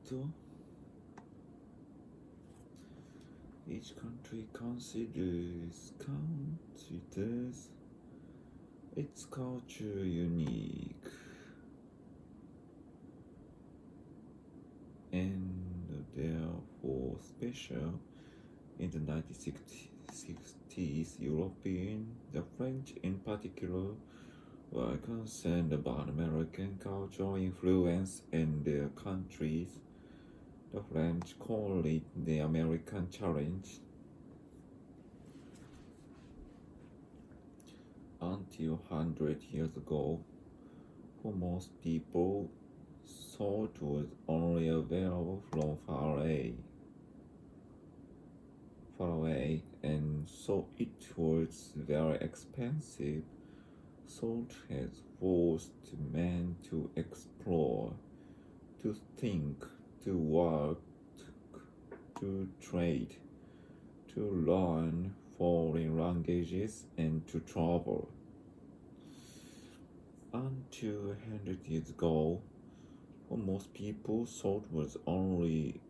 と Each country considers its culture unique and therefore special. In the 1960s, the French in particular, were concerned about American cultural influence in their countries. The French called it the American Challenge. Until 100 years ago, for most people, salt was only available from far away, and so it was very expensive. Salt has forced men to explore, to think, to work, to trade, to learn foreign languages, and to travel. Until 100 years ago, for most people, salt was only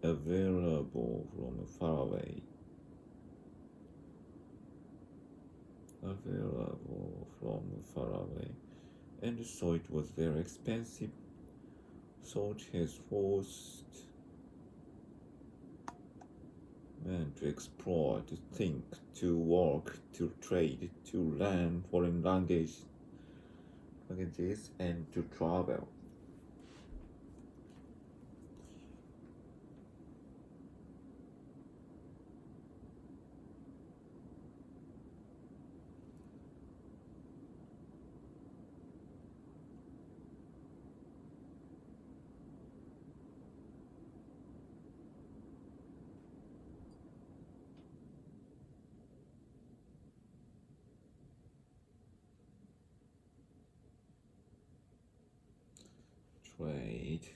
available from far away. And so it was very expensive. Salt has forced men to explore, to think, to work, to trade, to learn foreign languages, and to travel. Trade.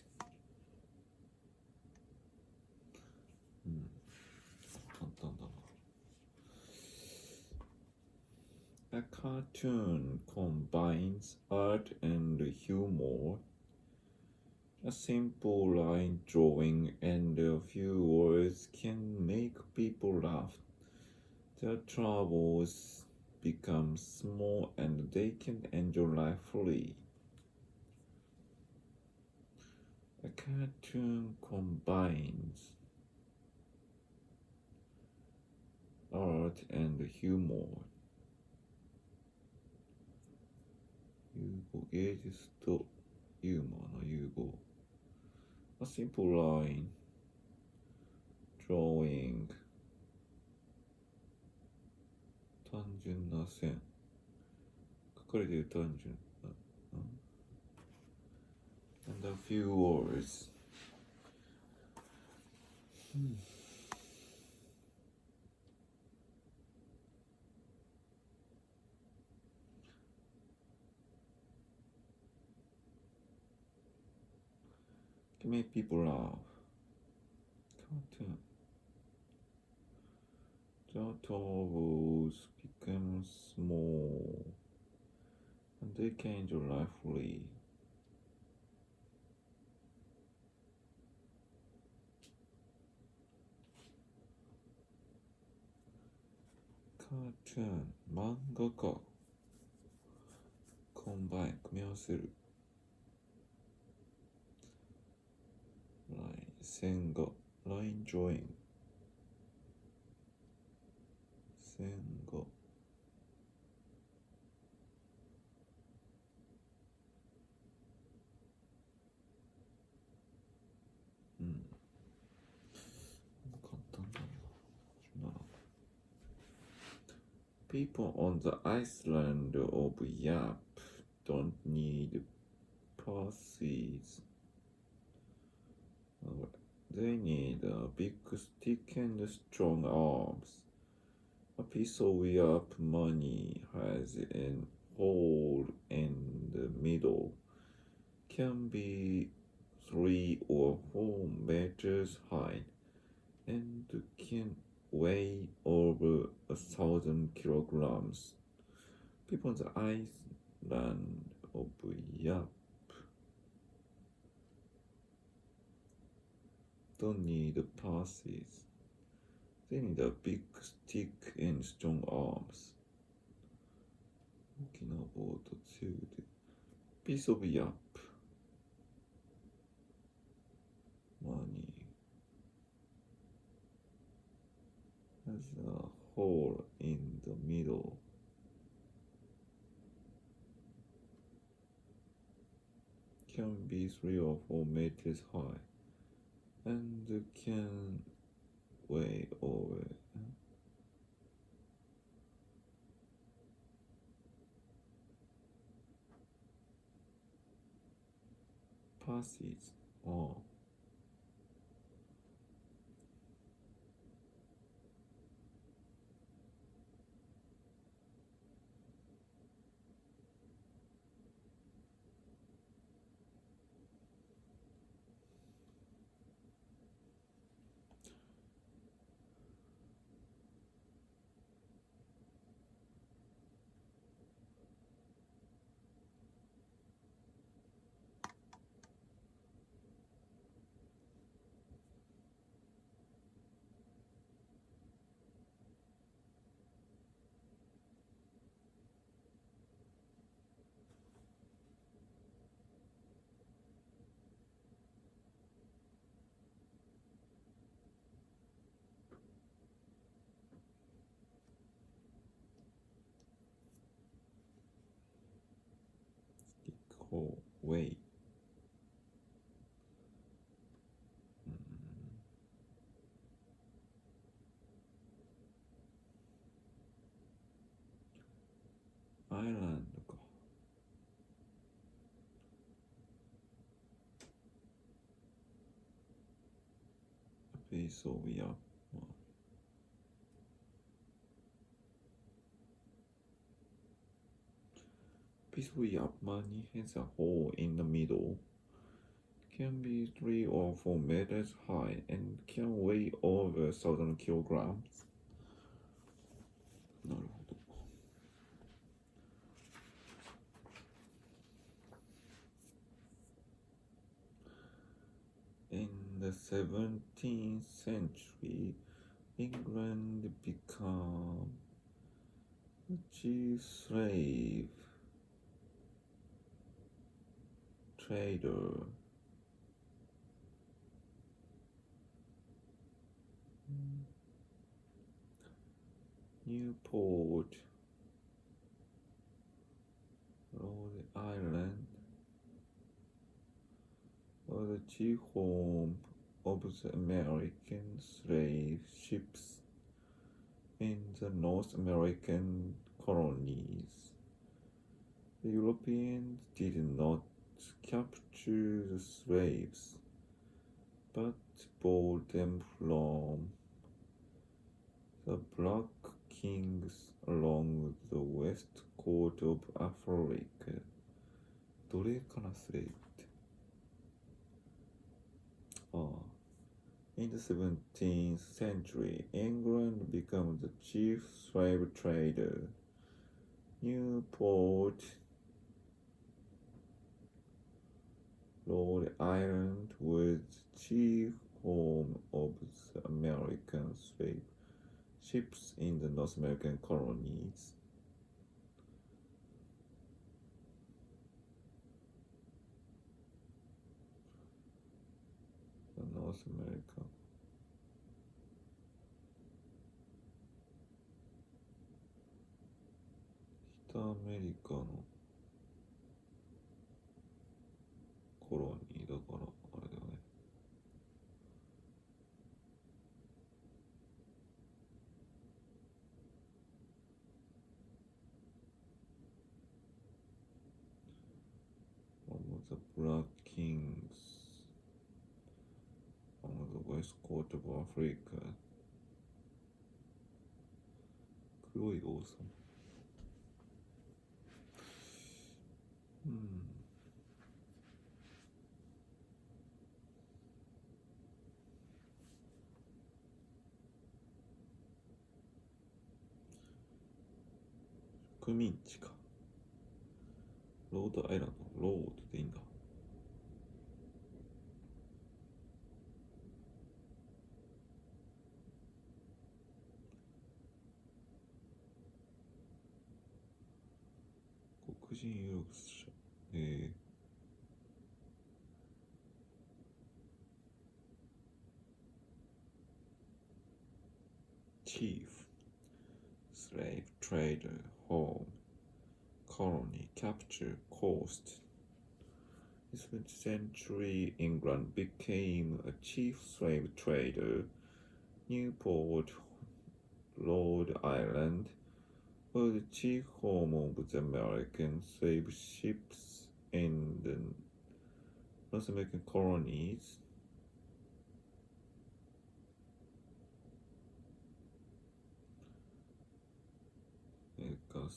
A cartoon combines art and humor. A simple line drawing and a few words can make people laugh. Their troubles become small and they can enjoy life fully. A cartoon combines art and humor. 芸術とユーモアの融合。A simple line, drawing, 単純な線。書かれている単純な。And a few words. Can make people laugh. Cartoon. The troubles become small and they can enjoy life fully. Cartoon 漫画か combine 組み合わせる line 線画 line drawing 線画簡単だな。People on the island of Yap don't need passes. They need a big stick and strong arms. A piece of Yap money has a hole in the middle. Can be 3 or 4 meters high and can weigh over 1,000 kilograms. People on the island of Yap don't need passes. They need a big stick and strong arms. 大きな棒と強い腕。Piece of yap. Money. Has a hole in the middle. Can be 3 or 4 meters high and can weigh over passes. Oh. Way. Island か。Piece of yap. Piece of yap money has a hole in the middle. Can be 3 or 4 meters high and can weigh over 1,000 kilograms. なるほど。In the 17th century, England became the chief slave trader. Newport, Rhode Island, was the chief home of the American slave ships in the North American colonies. The Europeans did not capture the slaves, but bought them from the Black Kings along the west coast of Africa. 奴隷かな、スレイブって。In the 17th century, England became the chief slave trader. Newport, Rhode Island was the chief home of the American slave ships in the North American colonies. The North America. 北アメリカのコロニーだからあれだよね。One of the Black Kings on the west coast of Africa. 黒い王様。植民地か。ロードアイランド、ロードでいいんだ。人有力者。Chief, slave trader, home, colony, capture, coast. In the 20th century, England became a chief slave trader. Newport, Rhode Island, was the chief home of the American slave ships in the North American colonies.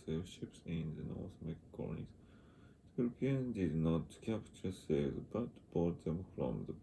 Slave ships in the North American colonies. The Europeans did not capture slaves but bought them from the